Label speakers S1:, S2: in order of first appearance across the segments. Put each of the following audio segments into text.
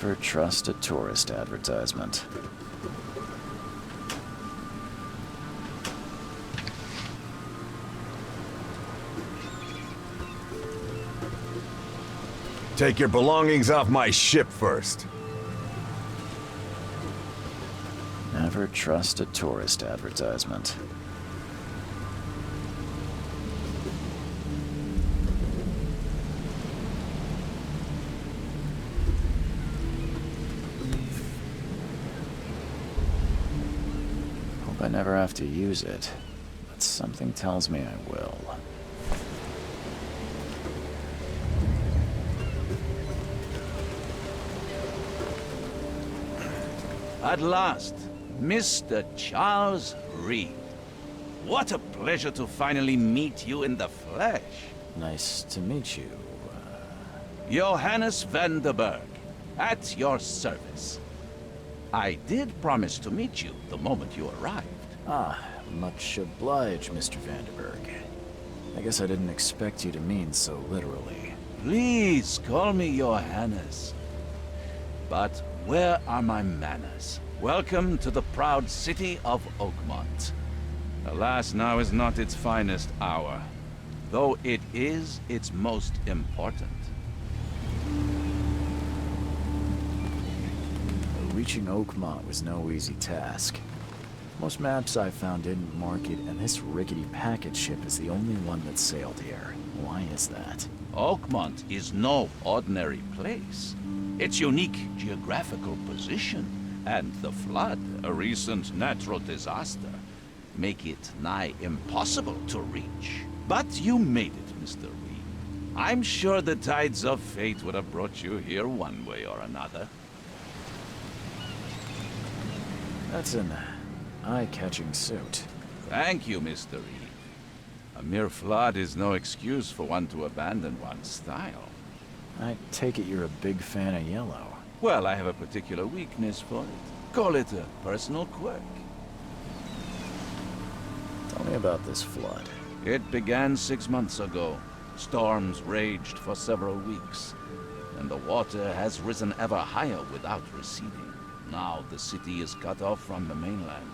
S1: Never trust a tourist advertisement.
S2: Take your belongings off my ship first.
S1: Never trust a tourist advertisement. Hope I never have to use it, but something tells me I will.
S3: At last, Mr. Charles Reed. What a pleasure to finally meet you in the flesh.
S1: Nice to meet you.
S3: Johannes van der Berg, at your service. I did promise to meet you the moment you arrived.
S1: Much obliged, Mr. Vanderberg. I guess I didn't expect you to mean so literally.
S3: Please call me Johannes. But where are my manners? Welcome to the proud city of Oakmont. Alas, now is not its finest hour, though it is its most important.
S1: Reaching Oakmont was no easy task. Most maps I found didn't mark it, and this rickety packet ship is the only one that sailed here. Why is that?
S3: Oakmont is no ordinary place. Its unique geographical position and the flood, a recent natural disaster, make it nigh impossible to reach. But you made it, Mr. Reed. I'm sure the tides of fate would have brought you here one way or another.
S1: That's an eye-catching suit.
S3: Thank you, Mr. Reed. A mere flood is no excuse for one to abandon one's style.
S1: I take it you're a big fan of yellow.
S3: Well, I have a particular weakness for it. Call it a personal quirk.
S1: Tell me about this flood.
S3: It began 6 months ago. Storms raged for several weeks, and the water has risen ever higher without receding. Now the city is cut off from the mainland.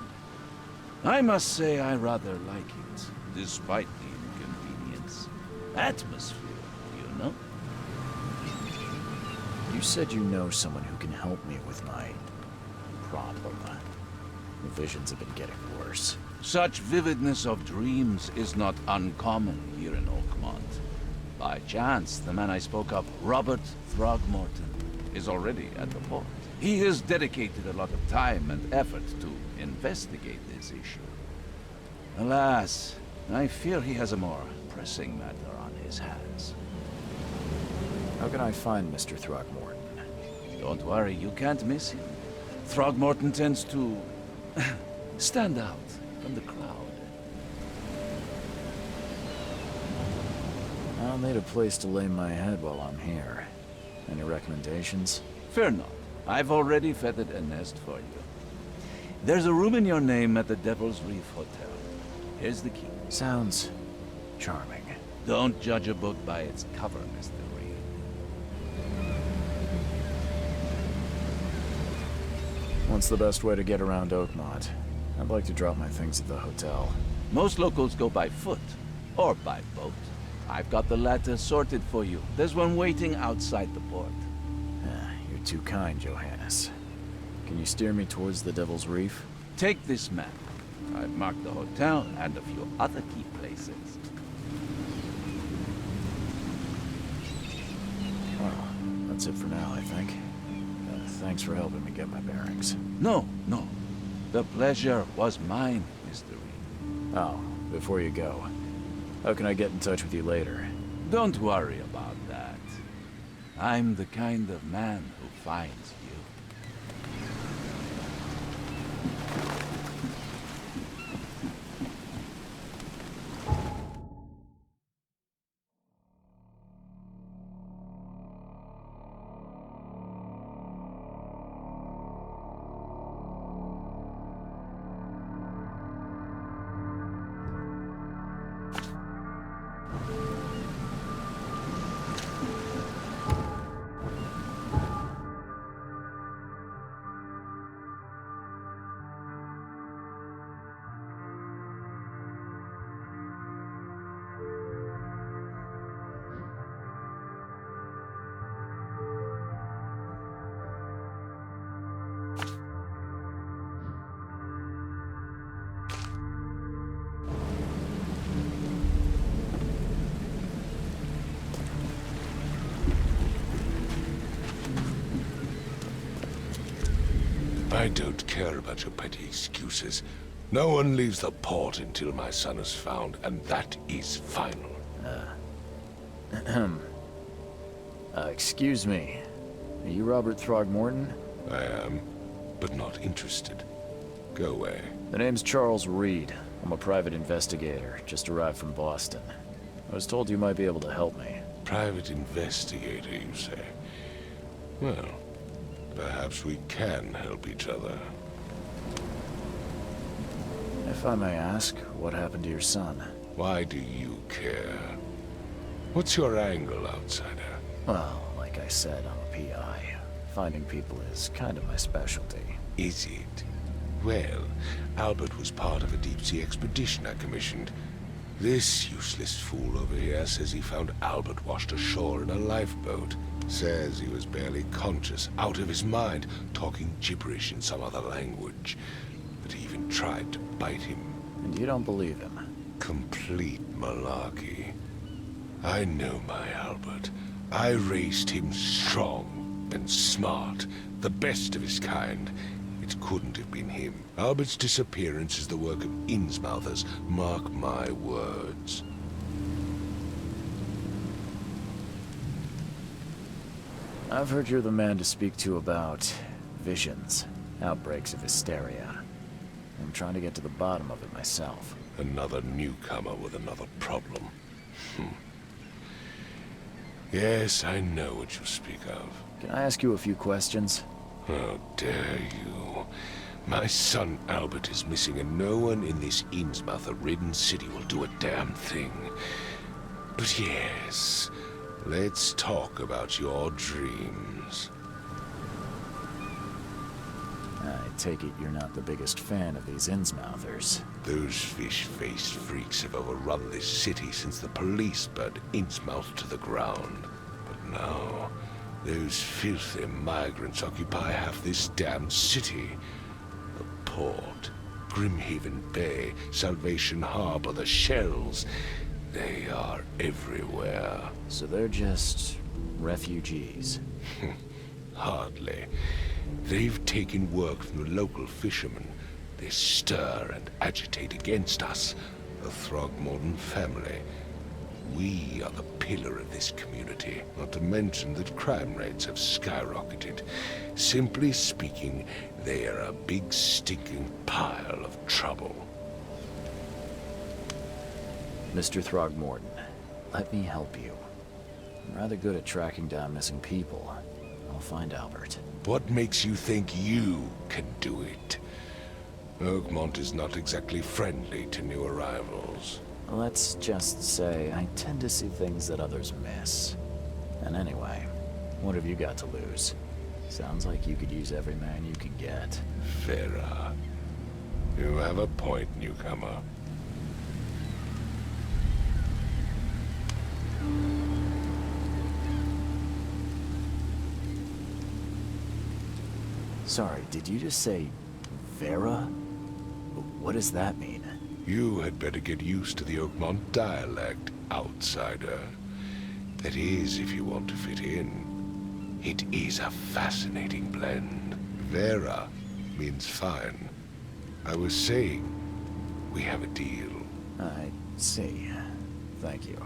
S3: I must say I rather like it, despite the inconvenience. Atmosphere, you know?
S1: You said you know someone who can help me with my problem. The visions have been getting worse.
S3: Such vividness of dreams is not uncommon here in Oakmont. By chance, the man I spoke of, Robert Throgmorton, is already at the port. He has dedicated a lot of time and effort to investigate this issue. Alas, I fear he has a more pressing matter on his hands.
S1: How can I find Mr. Throgmorton?
S3: Don't worry, you can't miss him. Throgmorton tends to stand out from the crowd.
S1: I'll need a place to lay my head while I'm here. Any recommendations?
S3: Fear not. I've already feathered a nest for you. There's a room in your name at the Devil's Reef Hotel. Here's the key.
S1: Sounds charming.
S3: Don't judge a book by its cover, Mr. Reed.
S1: What's the best way to get around Oakmont? I'd like to drop my things at the hotel.
S3: Most locals go by foot, or by boat. I've got the latter sorted for you. There's one waiting outside the port.
S1: You're too kind, Johannes. Can you steer me towards the Devil's Reef?
S3: Take this map. I've marked the hotel and a few other key places.
S1: Well, that's it for now, I think. Thanks for helping me get my bearings.
S3: No. The pleasure was mine, Mr. Reed.
S1: Oh, before you go, how can I get in touch with you later?
S3: Don't worry about that. I'm the kind of man who finds you.
S4: I don't care about your petty excuses. No one leaves the port until my son is found, and that is final.
S1: Excuse me. Are you Robert Throgmorton?
S4: I am, but not interested. Go away.
S1: The name's Charles Reed. I'm a private investigator, just arrived from Boston. I was told you might be able to help me.
S4: Private investigator, you say? Well, perhaps we can help each other.
S1: If I may ask, what happened to your son?
S4: Why do you care? What's your angle, outsider?
S1: Well, like I said, I'm a PI. Finding people is kind of my specialty.
S4: Is it? Well, Albert was part of a deep-sea expedition I commissioned. This useless fool over here says he found Albert washed ashore in a lifeboat. Says he was barely conscious, out of his mind, talking gibberish in some other language. That he even tried to bite him.
S1: And you don't believe him?
S4: Complete malarkey. I know my Albert. I raised him strong and smart, the best of his kind. It couldn't have been him. Albert's disappearance is the work of Innsmouthers, mark my words.
S1: I've heard you're the man to speak to about visions, outbreaks of hysteria. I'm trying to get to the bottom of it myself.
S4: Another newcomer with another problem. Yes, I know what you speak of.
S1: Can I ask you a few questions?
S4: How dare you? My son Albert is missing, and no one in this Innsmouther-ridden city will do a damn thing. But yes, let's talk about your dreams.
S1: I take it you're not the biggest fan of these Innsmouthers.
S4: Those fish-faced freaks have overrun this city since the police burned Innsmouth to the ground. But now, those filthy migrants occupy half this damned city. The port, Grimhaven Bay, Salvation Harbor, the shells, they are everywhere.
S1: So they're just refugees.
S4: Hardly. They've taken work from the local fishermen. They stir and agitate against us, the Throgmorton family. We are the pillar of this community, not to mention that crime rates have skyrocketed. Simply speaking, they are a big stinking pile of trouble.
S1: Mr. Throgmorton, let me help you. I'm rather good at tracking down missing people. I'll find Albert.
S4: What makes you think you can do it? Oakmont is not exactly friendly to new arrivals.
S1: Let's just say I tend to see things that others miss. And anyway, what have you got to lose? Sounds like you could use every man you can get.
S4: Vera, you have a point, newcomer.
S1: Sorry, did you just say Vera? What does that mean?
S4: You had better get used to the Oakmont dialect, outsider. That is, if you want to fit in. It is a fascinating blend. Vera means fine. I was saying, we have a deal.
S1: I see. Thank you.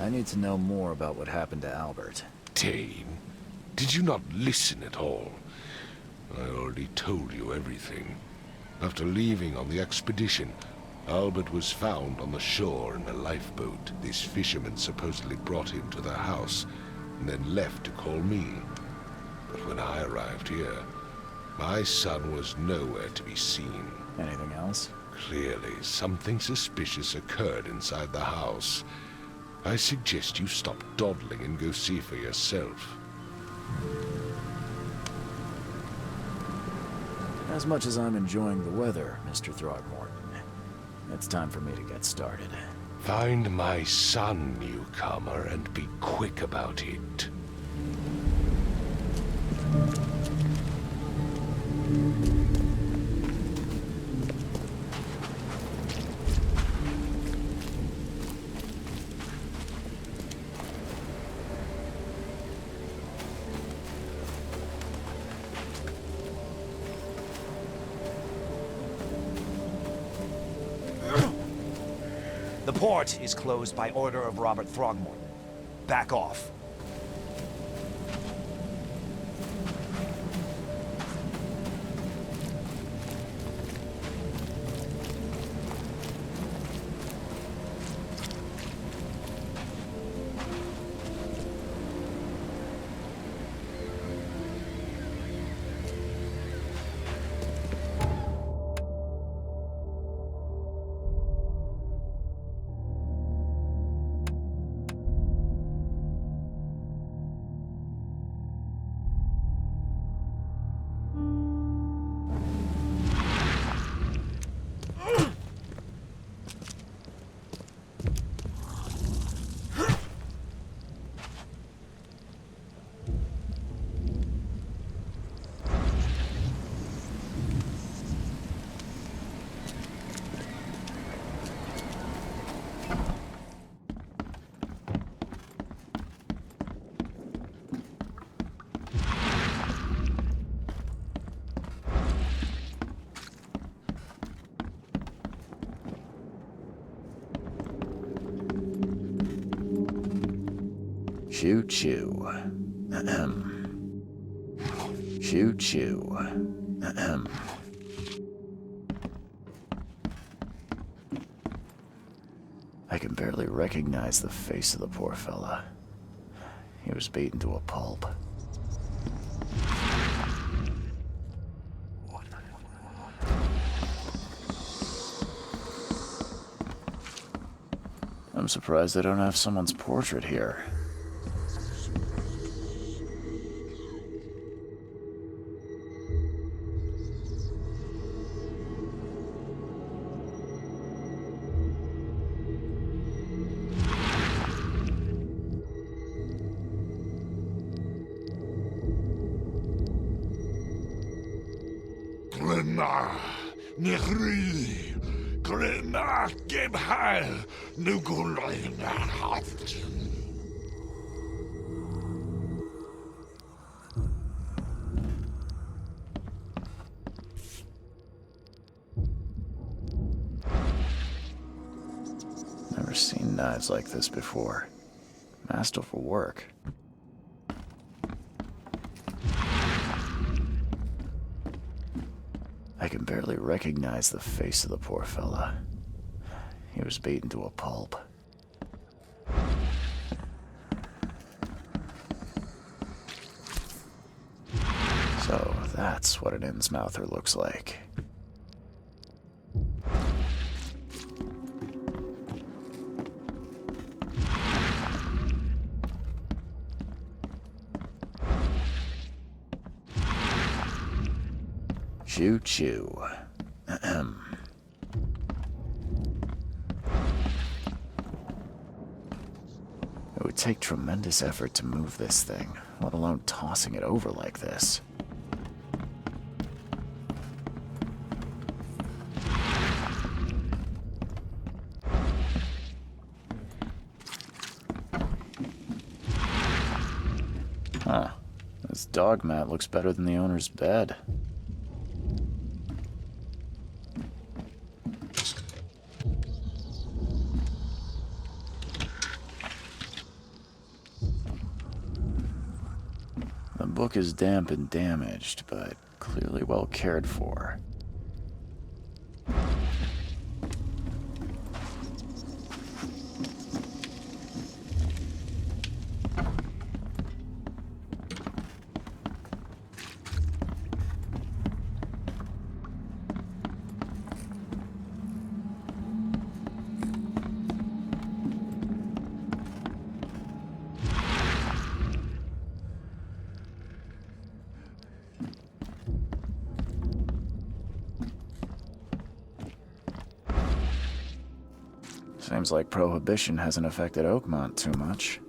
S1: I need to know more about what happened to Albert.
S4: Dane, did you not listen at all? I already told you everything. After leaving on the expedition, Albert was found on the shore in a lifeboat. This fisherman supposedly brought him to their house, and then left to call me. But when I arrived here, my son was nowhere to be seen.
S1: Anything else?
S4: Clearly, something suspicious occurred inside the house. I suggest you stop dawdling and go see for yourself.
S1: As much as I'm enjoying the weather, Mr. Throgmorton, it's time for me to get started.
S4: Find my son, newcomer, and be quick about it.
S5: The port is closed by order of Robert Throgmorton. Back off.
S1: Choo choo. Ahem. Choo choo. Ahem. I can barely recognize the face of the poor fella. He was beaten to a pulp. I'm surprised they don't have someone's portrait here.
S6: Glenna, Nechri, Glenna, Gebhal, Nugulina, Haftin.
S1: Never seen knives like this before. Masterful work. I can barely recognize the face of the poor fella. He was beaten to a pulp. So that's what an Innsmouther looks like. Choo choo. Ahem. It would take tremendous effort to move this thing, let alone tossing it over like this. Huh. This dog mat looks better than the owner's bed. The book is damp and damaged, but clearly well cared for. Seems like Prohibition hasn't affected Oakmont too much.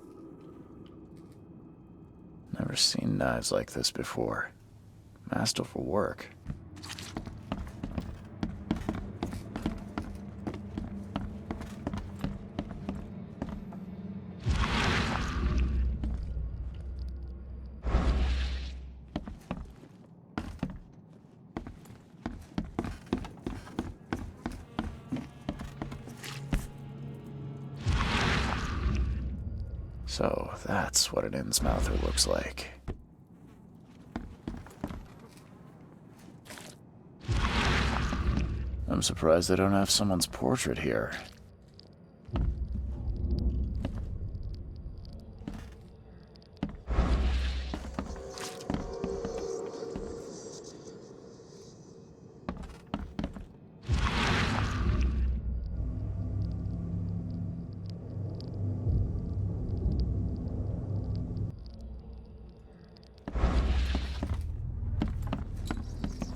S1: Never seen knives like this before. Masterful work. So, that's what an Innsmouther looks like. I'm surprised they don't have someone's portrait here.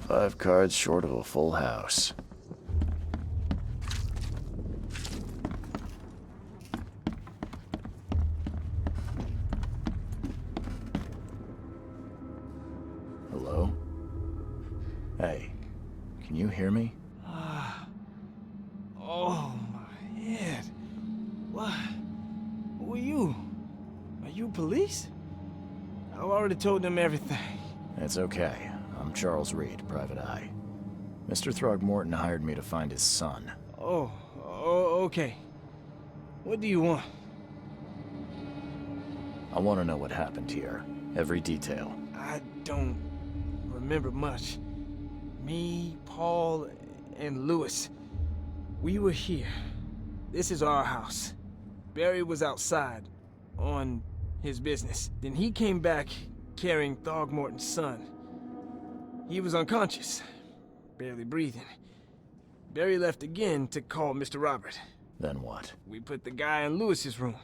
S1: Five cards short of a full house. Hello? Hey, can you hear me?
S7: Oh, my head. What? Who are you? Are you police? I've already told them everything.
S1: It's okay. I'm Charles Reed, Private Eye. Mr. Throgmorton hired me to find his son.
S7: Oh, okay. What do you want?
S1: I want to know what happened here. Every detail.
S7: I don't remember much. Me, Paul, and Lewis. We were here. This is our house. Barry was outside, on his business. Then he came back carrying Throgmorton's son. He was unconscious, barely breathing. Barry left again to call Mr. Robert.
S1: Then what?
S7: We put the guy in Lewis's room.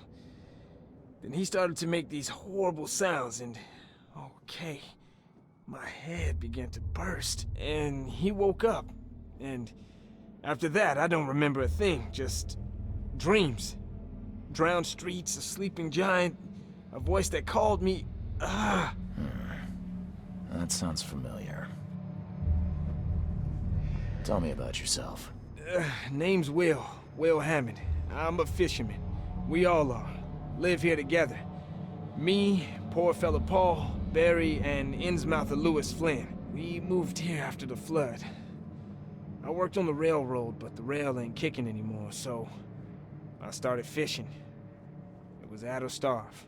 S7: Then he started to make these horrible sounds and... okay, my head began to burst. And he woke up. And after that, I don't remember a thing, just dreams. Drowned streets, a sleeping giant, a voice that called me...
S1: That sounds familiar. Tell me about yourself.
S7: Name's Will Hammond. I'm a fisherman. We all are. Live here together. Me, poor fella Paul, Barry, and Innsmouther Lewis Flynn. We moved here after the flood. I worked on the railroad, but the rail ain't kicking anymore, so I started fishing. It was add or starve.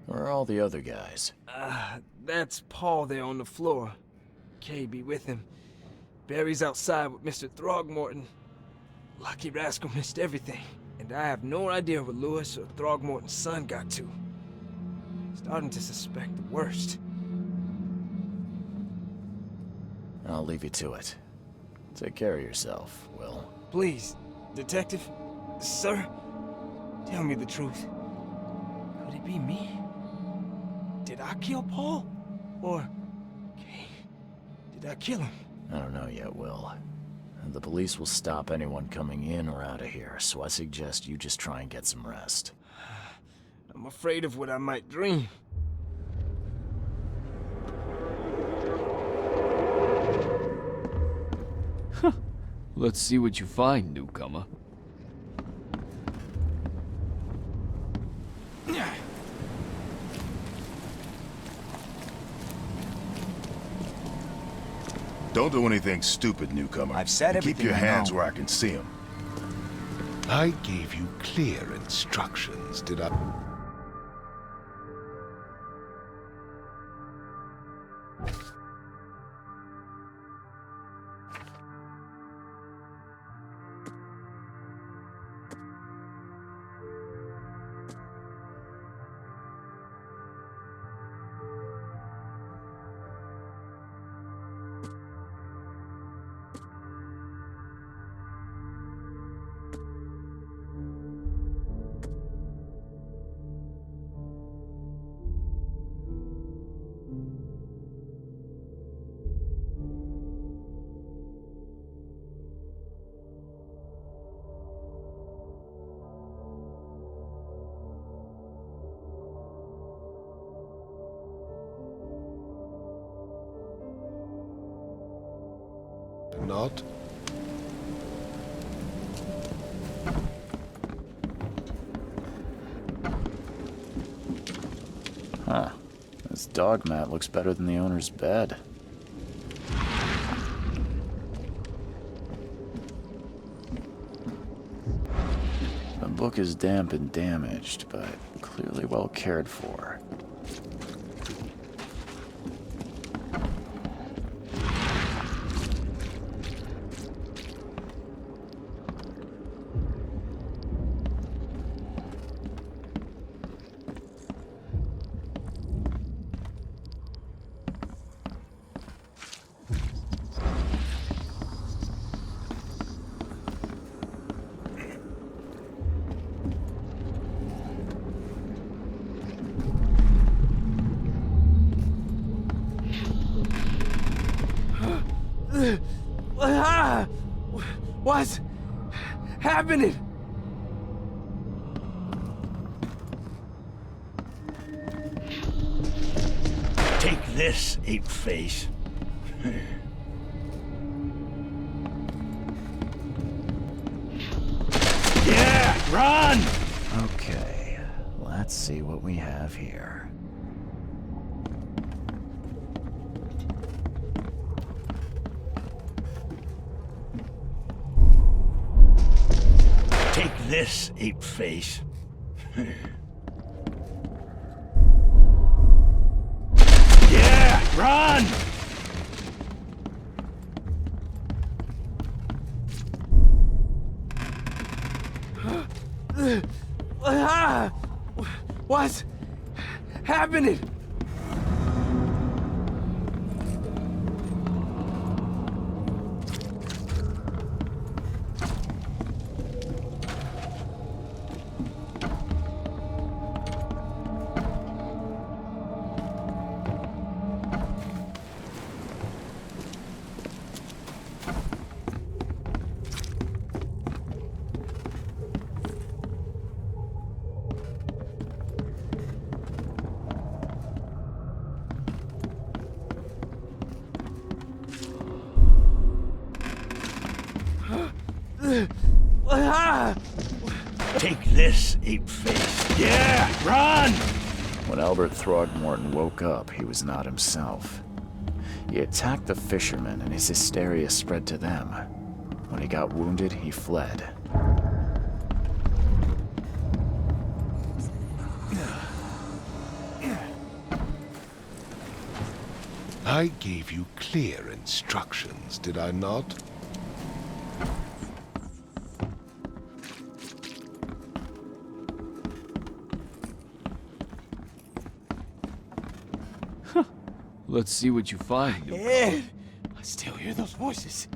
S1: Where are all the other guys?
S7: That's Paul there on the floor. Kay be with him. Barry's outside with Mr. Throgmorton. Lucky rascal missed everything. And I have no idea what Lewis or Throgmorton's son got to. Starting to suspect the worst.
S1: I'll leave you to it. Take care of yourself, Will.
S7: Please, detective, sir, tell me the truth. Could it be me? Did I kill Paul? Or, Kay, did I kill him?
S1: I don't know yet, Will. The police will stop anyone coming in or out of here, so I suggest you just try and get some rest.
S7: I'm afraid of what I might dream.
S8: Let's see what you find, newcomer.
S2: Don't do anything stupid, newcomer.
S5: I've said
S2: And keep
S5: everything
S2: your
S5: I
S2: hands
S5: know.
S2: where I can see them.
S4: I gave you clear instructions, did I? Not?
S1: Huh. This dog mat looks better than the owner's bed. book is damp and damaged, but clearly well cared for.
S7: What's happening?
S6: Take this, ape face. Yeah, run!
S1: Okay, let's see what we have here.
S6: Take this, ape face. Yeah, run!
S7: What's happening?
S6: Take this, ape face. Yeah, run!
S1: When Albert Throgmorton woke up, he was not himself. He attacked the fishermen, and his hysteria spread to them. When he got wounded, he fled.
S4: I gave you clear instructions, did I not?
S8: Let's see what you find, newcomer.
S7: Ed! I still hear those voices.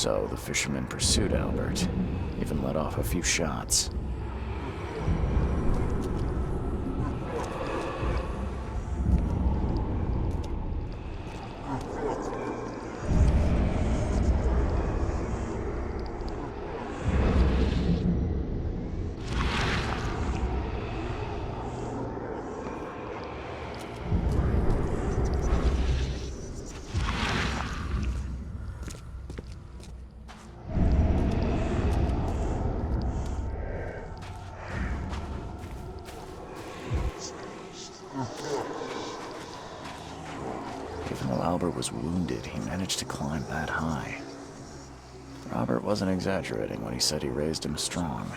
S1: So the fisherman pursued Albert, even let off a few shots. Even though Albert was wounded, he managed to climb that high. Robert wasn't exaggerating when he said he raised him strong.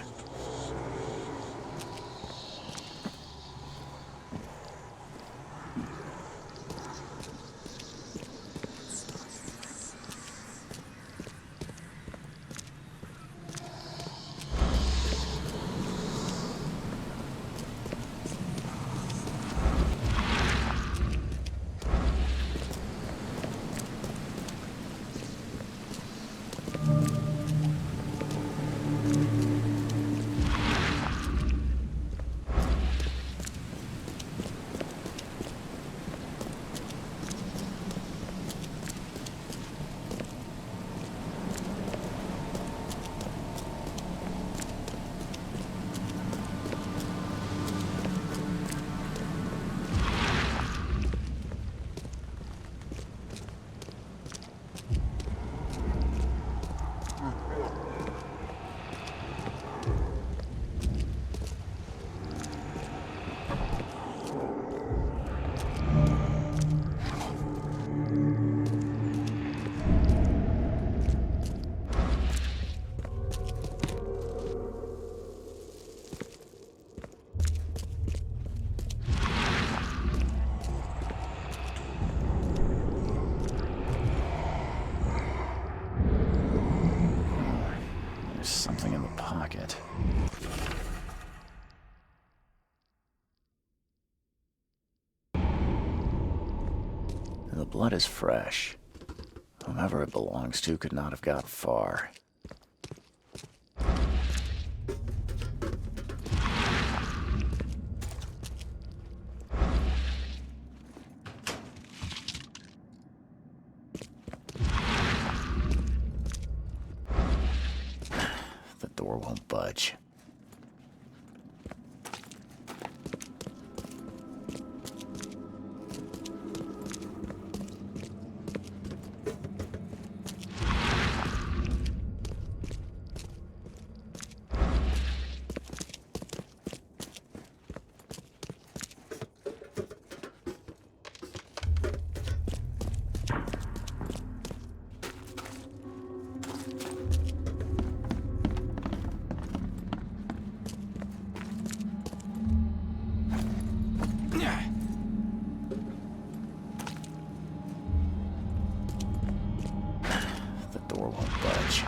S1: There's something in the pocket. The blood is fresh. Whomever it belongs to could not have got far. The door won't budge. The door won't budge.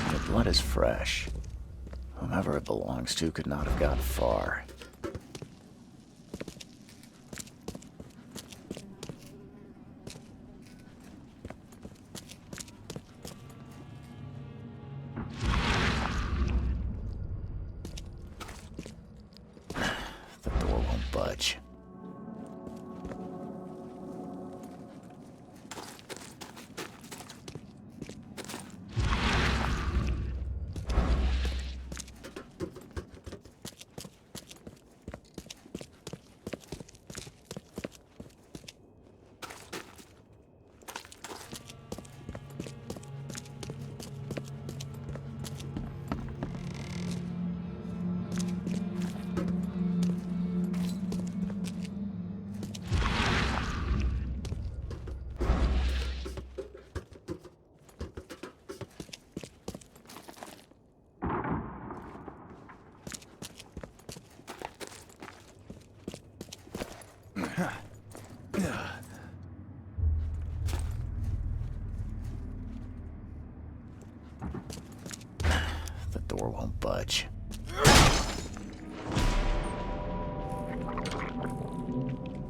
S1: The blood is fresh. Whomever it belongs to could not have got far. The door won't budge. door won't budge.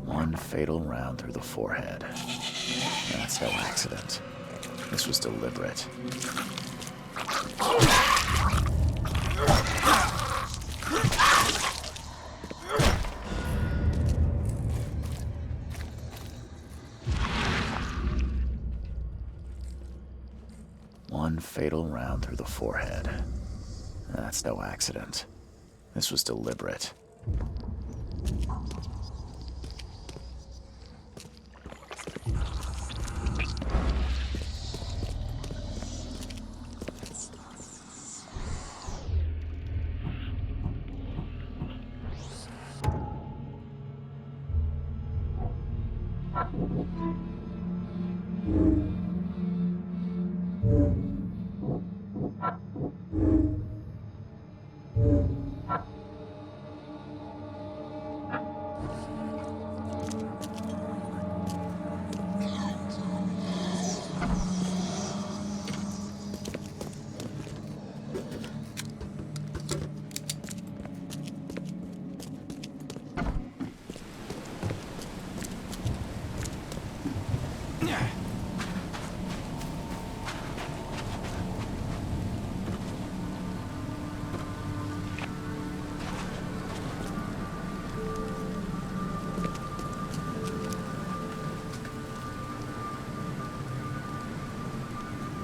S1: One fatal round through the forehead. That's no accident. This was deliberate. One fatal round through the forehead. That's no accident. This was deliberate.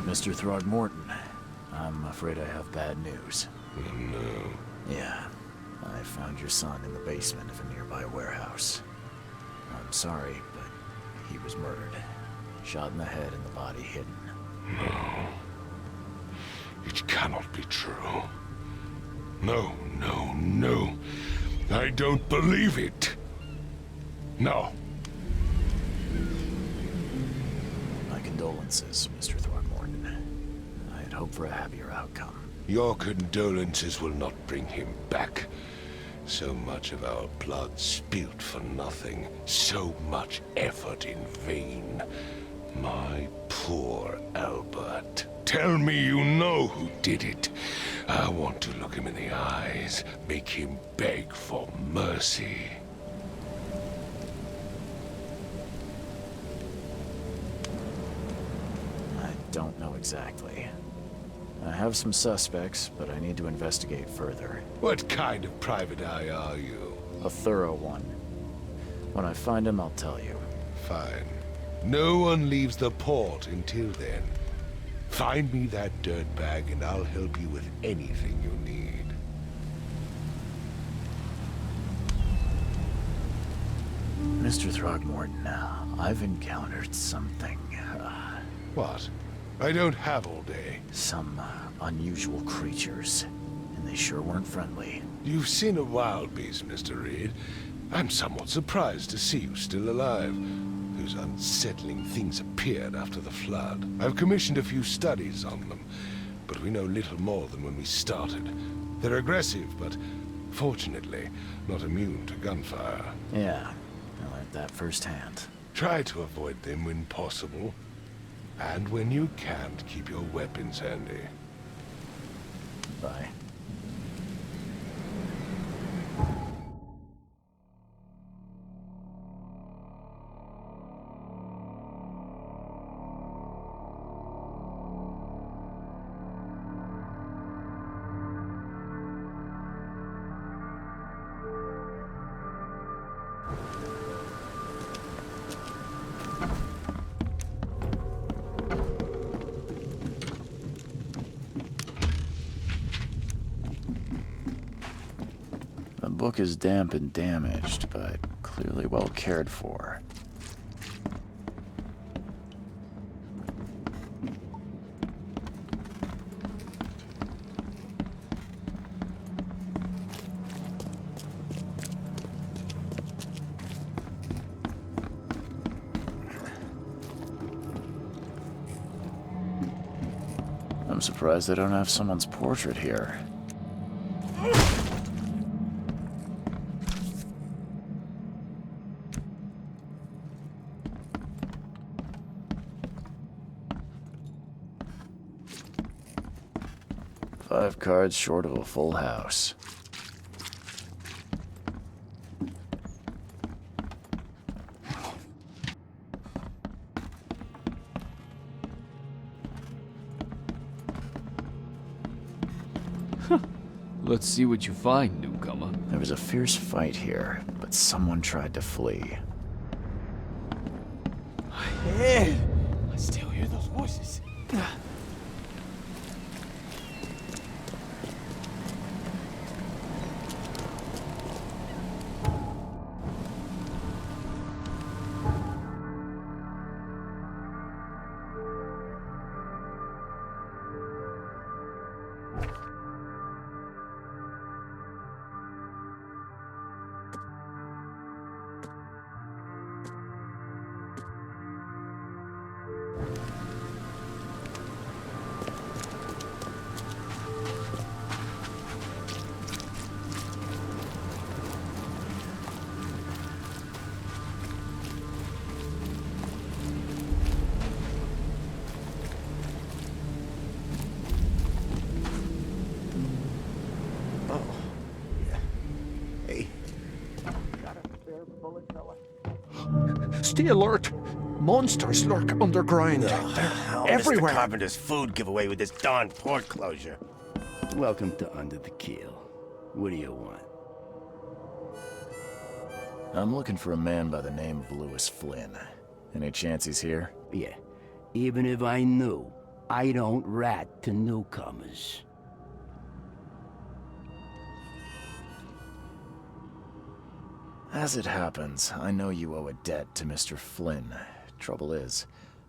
S1: Mr. Throgmorton, I'm afraid I have bad news.
S4: Oh, no.
S1: Yeah, I found your son in the basement of a nearby warehouse. I'm sorry, but he was murdered. Shot in the head and the body hidden.
S4: No. It cannot be true. No, no, no. I don't believe it. No.
S1: My condolences, Mr. Throgmorton. I had hoped for a happier outcome.
S4: Your condolences will not bring him back. So much of our blood spilt for nothing. So much effort in vain. My poor Albert. Tell me you know who did it. I want to look him in the eyes, make him beg for mercy.
S1: I don't know exactly. I have some suspects, but I need to investigate further.
S4: What kind of private eye are you?
S1: A thorough one. When I find him, I'll tell you.
S4: Fine. No one leaves the port until then. Find me that dirtbag and I'll help you with anything you need.
S1: Mr. Throgmorton, I've encountered something,
S4: What? I don't have all day.
S1: some unusual creatures, and they sure weren't friendly.
S4: You've seen a wild beast, Mr. Reed. I'm somewhat surprised to see you still alive. Those unsettling things appeared after the flood. I've commissioned a few studies on them, but we know little more than when we started. They're aggressive, but fortunately not immune to gunfire.
S1: Yeah, I learned that firsthand.
S4: Try to avoid them when possible. And when you can't, keep your weapons handy.
S1: Bye. The book is damp and damaged, but clearly well cared for. I'm surprised they don't have someone's portrait here. 5 cards short of a full house.
S8: Let's see what you find, newcomer.
S1: There was a fierce fight here, but someone tried to flee.
S7: Ed! I still hear those voices.
S6: Stay alert! Monsters lurk underground.
S5: How
S6: Everywhere.
S5: Mr. Carpenter's food giveaway with this darn port closure.
S9: Welcome to Under the Keel. What do you want?
S1: I'm looking for a man by the name of Lewis Flynn. Any chance he's here?
S9: Yeah, even if I knew, I don't rat to newcomers.
S1: As it happens, I know you owe a debt to Mr. Flynn. Trouble is,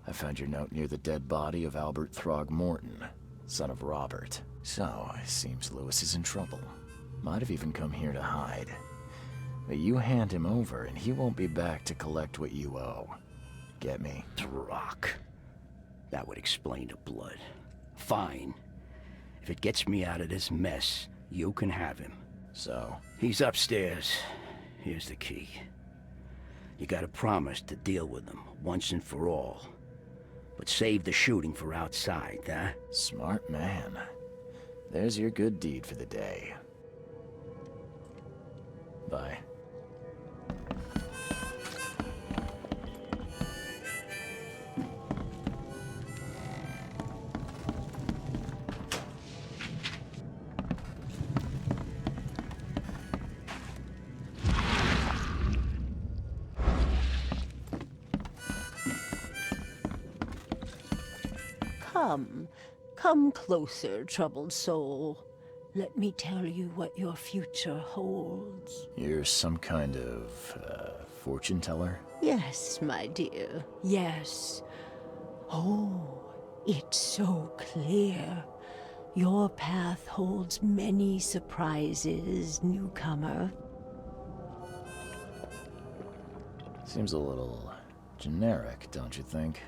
S1: I found your note near the dead body of Albert Throgmorton, son of Robert. So, it seems Lewis is in trouble. Might have even come here to hide. But you hand him over, and he won't be back to collect what you owe. Get me?
S9: Rock. That would explain the blood. Fine. If it gets me out of this mess, you can have him.
S1: So?
S9: He's upstairs. Here's the key. You gotta promise to deal with him once and for all. But save the shooting for outside, huh?
S1: Smart man. There's your good deed for the day. Bye.
S10: Come closer, troubled soul. Let me tell you what your future holds.
S1: You're some kind of, fortune teller?
S10: Yes, my dear, yes. Oh, it's so clear. Your path holds many surprises, newcomer.
S1: Seems a little generic, don't you think?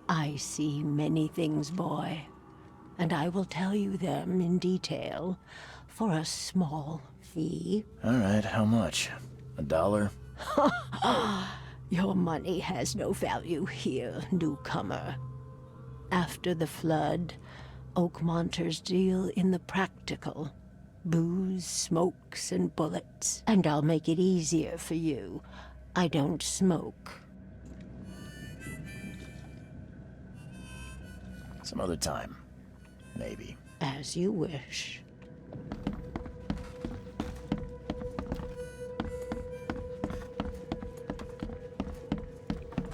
S10: I see many things, boy, and I will tell you them in detail for a small fee.
S1: All right, how much? $1?
S10: Your money has no value here, newcomer. After the flood, Oakmonters deal in the practical. Booze, smokes, and bullets. And I'll make it easier for you. I don't smoke.
S1: Some other time. Maybe.
S10: As you wish.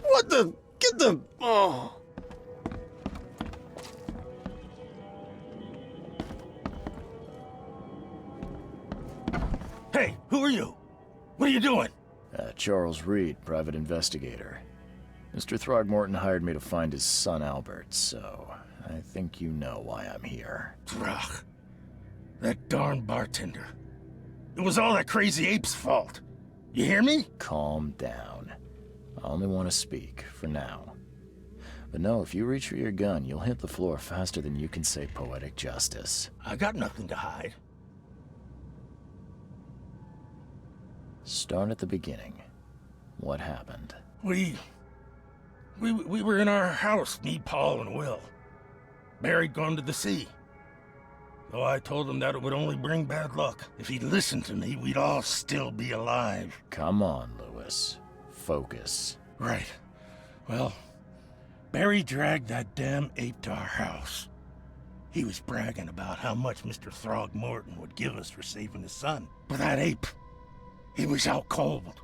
S6: What the? Get the... Oh. Hey, who are you? What are you doing?
S1: Charles Reed, private investigator. Mr. Throgmorton hired me to find his son Albert, so I think you know why I'm here.
S6: Ugh. That darn bartender. It was all that crazy ape's fault. You hear me?
S1: Calm down. I only want to speak, for now. But no, if you reach for your gun, you'll hit the floor faster than you can say poetic justice.
S6: I got nothing to hide.
S1: Start at the beginning. What happened?
S6: We were in our house, me, Paul, and Will. Barry'd gone to the sea. Though I told him that it would only bring bad luck. If he'd listened to me, we'd all still be alive.
S1: Come on, Lewis. Focus.
S6: Right. Well, Barry dragged that damn ape to our house. He was bragging about how much Mr. Throgmorton would give us for saving his son. But that ape, he was out cold.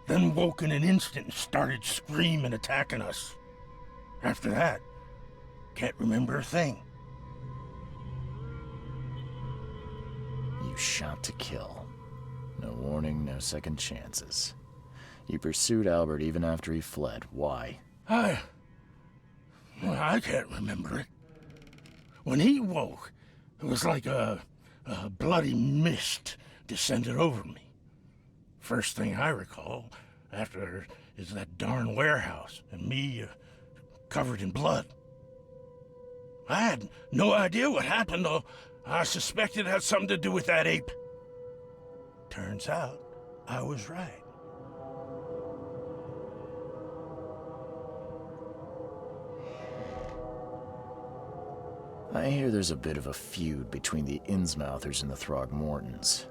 S6: Then woke in an instant and started screaming, attacking us. After that, can't remember a thing.
S1: You shot to kill. No warning, no second chances. You pursued Albert even after he fled. Why?
S6: I can't remember it. When he woke, it was like a bloody mist descended over me. First thing I recall after is that darn warehouse and me covered in blood. I had no idea what happened, though. I suspected it had something to do with that ape. Turns out, I was right.
S1: I hear there's a bit of a feud between the Innsmouthers and the Throgmortons.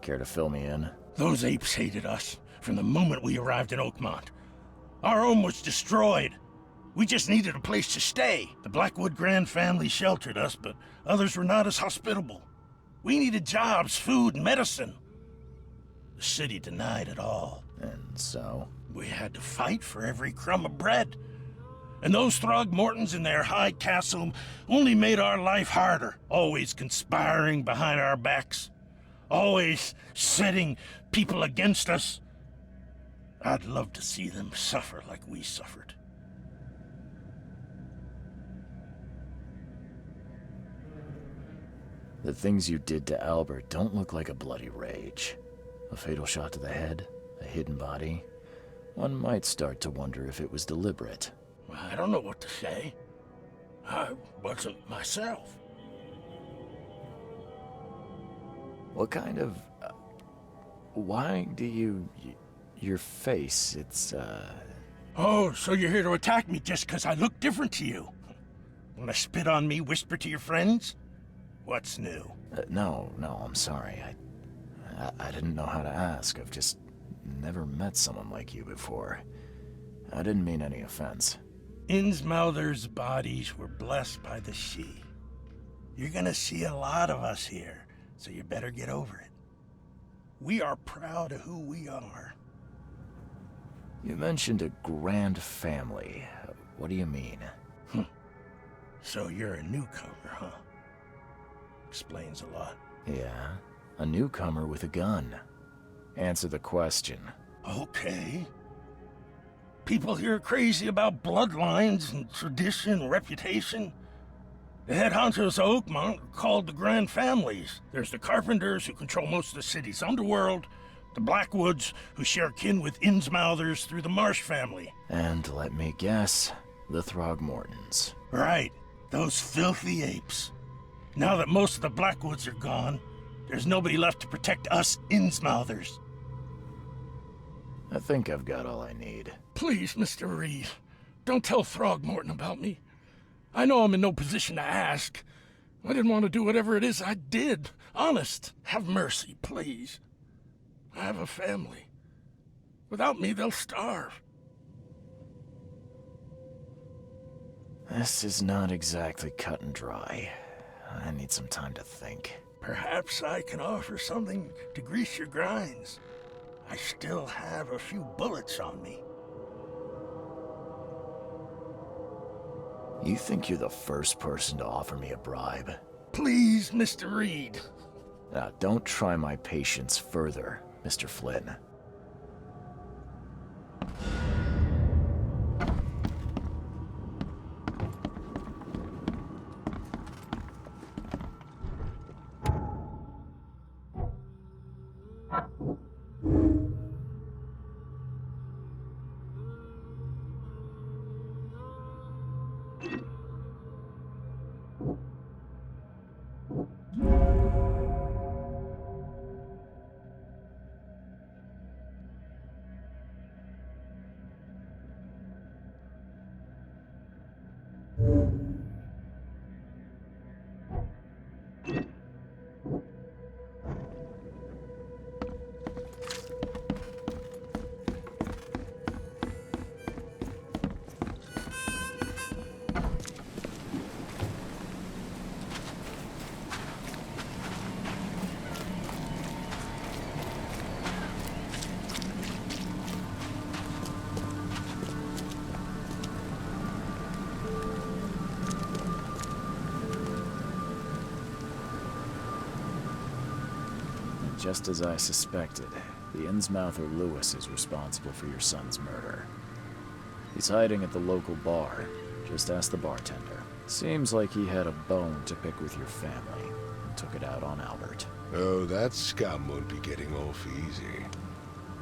S1: Care to fill me in?
S6: Those apes hated us from the moment we arrived in Oakmont. Our home was destroyed. We just needed a place to stay. The Blackwood Grand family sheltered us, but others were not as hospitable. We needed jobs, food, and medicine. The city denied it all.
S1: And so?
S6: We had to fight for every crumb of bread. And those Throgmortons in their high castle only made our life harder, always conspiring behind our backs, always setting people against us. I'd love to see them suffer like we suffered.
S1: The things you did to Albert don't look like a bloody rage. A fatal shot to the head, a hidden body. One might start to wonder if it was deliberate.
S6: I don't know what to say. I wasn't myself.
S1: What kind of... why do you... your face, it's,
S6: Oh, so you're here to attack me just because I look different to you? Wanna spit on me, whisper to your friends? What's new?
S1: No, I'm sorry. I didn't know how to ask. I've just never met someone like you before. I didn't mean any offense.
S6: Innsmouther's bodies were blessed by the sea. You're gonna see a lot of us here, so you better get over it. We are proud of who we are.
S1: You mentioned a grand family. What do you mean?
S6: So you're a newcomer, huh? Explains a lot.
S1: Yeah, a newcomer with a gun. Answer the question.
S6: Okay. People here are crazy about bloodlines and tradition and reputation. The head honchos of Oakmont are called the Grand Families. There's the Carpenters, who control most of the city's underworld, the Blackwoods, who share kin with Innsmouthers through the Marsh family.
S1: And let me guess, the Throgmortons.
S6: Right, those filthy apes. Now that most of the Blackwoods are gone, there's nobody left to protect us Innsmouthers.
S1: I think I've got all I need.
S6: Please, Mr. Reed, don't tell Throgmorton about me. I know I'm in no position to ask. I didn't want to do whatever it is I did. Honest, have mercy, please. I have a family. Without me, they'll starve.
S1: This is not exactly cut and dry. I need some time to think.
S6: Perhaps I can offer something to grease your grinds. I still have a few bullets on me.
S1: You think you're the first person to offer me a bribe?
S6: Please, Mr. Reed.
S1: Now, don't try my patience further, Mr. Flynn. Just as I suspected, the Innsmouther Lewis is responsible for your son's murder. He's hiding at the local bar. Just ask the bartender. Seems like he had a bone to pick with your family and took it out on Albert.
S4: Oh, that scum won't be getting off easy.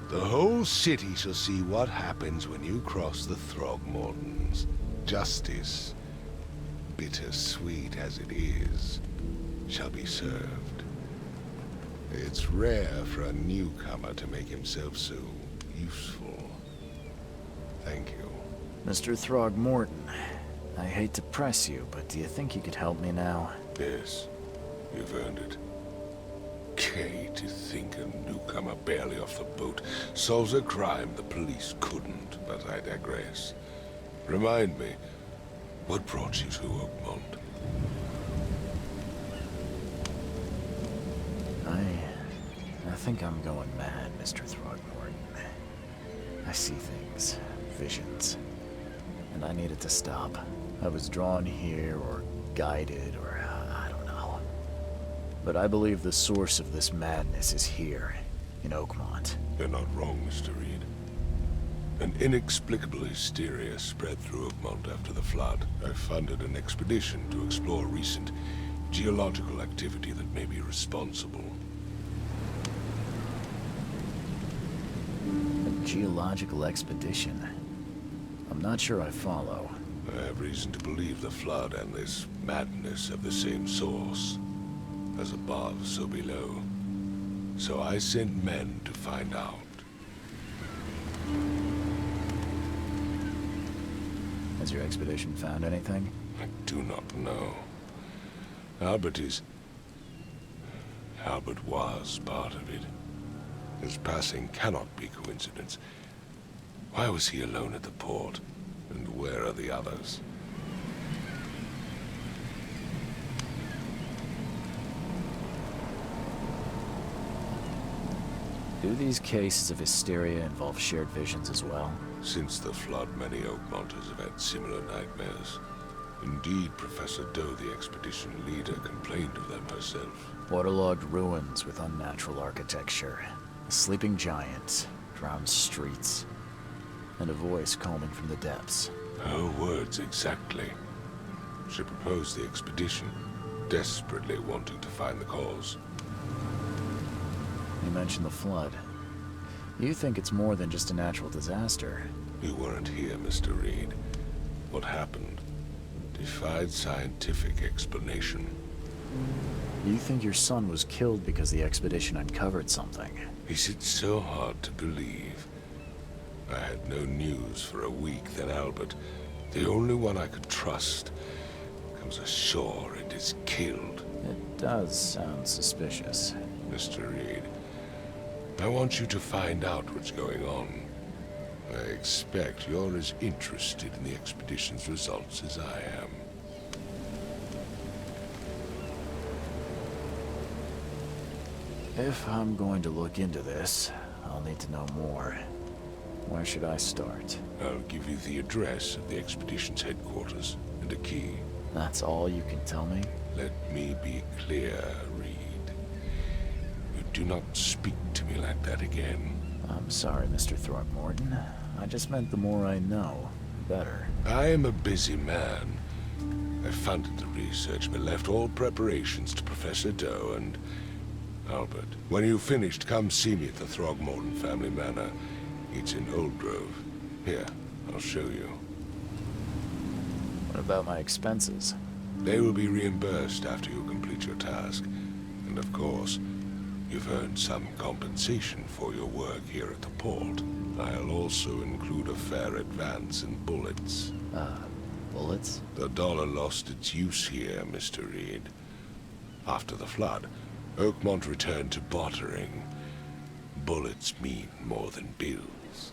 S4: The whole city shall see what happens when you cross the Throgmortons. Justice, bittersweet as it is, shall be served. It's rare for a newcomer to make himself so useful. Thank you.
S1: Mr. Throgmorton, I hate to press you, but do you think you could help me now?
S4: Yes, you've earned it. Okay, to think a newcomer barely off the boat solves a crime the police couldn't, but I digress. Remind me, what brought you to Oakmont?
S1: I think I'm going mad, Mr. Throgmorton. I see things, visions, and I needed to stop. I was drawn here, or guided, or I don't know. But I believe the source of this madness is here, in Oakmont.
S4: You're not wrong, Mr. Reed. An inexplicable hysteria spread through Oakmont after the flood. I funded an expedition to explore recent geological activity that may be responsible.
S1: A geological expedition? I'm not sure I follow.
S4: I have reason to believe the flood and this madness have the same source. As above, so below. So I sent men to find out.
S1: Has your expedition found anything?
S4: I do not know. Albert was part of it. His passing cannot be coincidence. Why was he alone at the port? And where are the others?
S1: Do these cases of hysteria involve shared visions as well?
S4: Since the flood, many Oakmonters have had similar nightmares. Indeed, Professor Doe, the expedition leader, complained of them herself.
S1: Waterlogged ruins with unnatural architecture, a sleeping giant, drowned streets, and a voice calling from the depths.
S4: Her words exactly. She proposed the expedition, desperately wanting to find the cause.
S1: You mentioned the flood. You think it's more than just a natural disaster?
S4: You weren't here, Mr. Reed. What happened defied scientific explanation.
S1: You think your son was killed because the expedition uncovered something?
S4: Is it so hard to believe? I had no news for a week, then Albert, the only one I could trust, comes ashore and is killed.
S1: It does sound suspicious.
S4: Mr. Reed, I want you to find out what's going on. I expect you're as interested in the expedition's results as I am.
S1: If I'm going to look into this, I'll need to know more. Where should I start?
S4: I'll give you the address of the expedition's headquarters and a key.
S1: That's all you can tell me?
S4: Let me be clear, Reed. You do not speak to me like that again.
S1: I'm sorry, Mr. Throgmorton. I just meant the more I know, the better.
S4: I am a busy man. I funded the research, but left all preparations to Professor Doe and Albert. When you've finished, come see me at the Throgmorton family manor. It's in Old Grove. Here, I'll show you.
S1: What about my expenses?
S4: They will be reimbursed after you complete your task. And of course, you've earned some compensation for your work here at the port. I'll also include a fair advance in bullets.
S1: Bullets?
S4: The dollar lost its use here, Mr. Reed. After the flood, Oakmont returned to bartering. Bullets mean more than bills.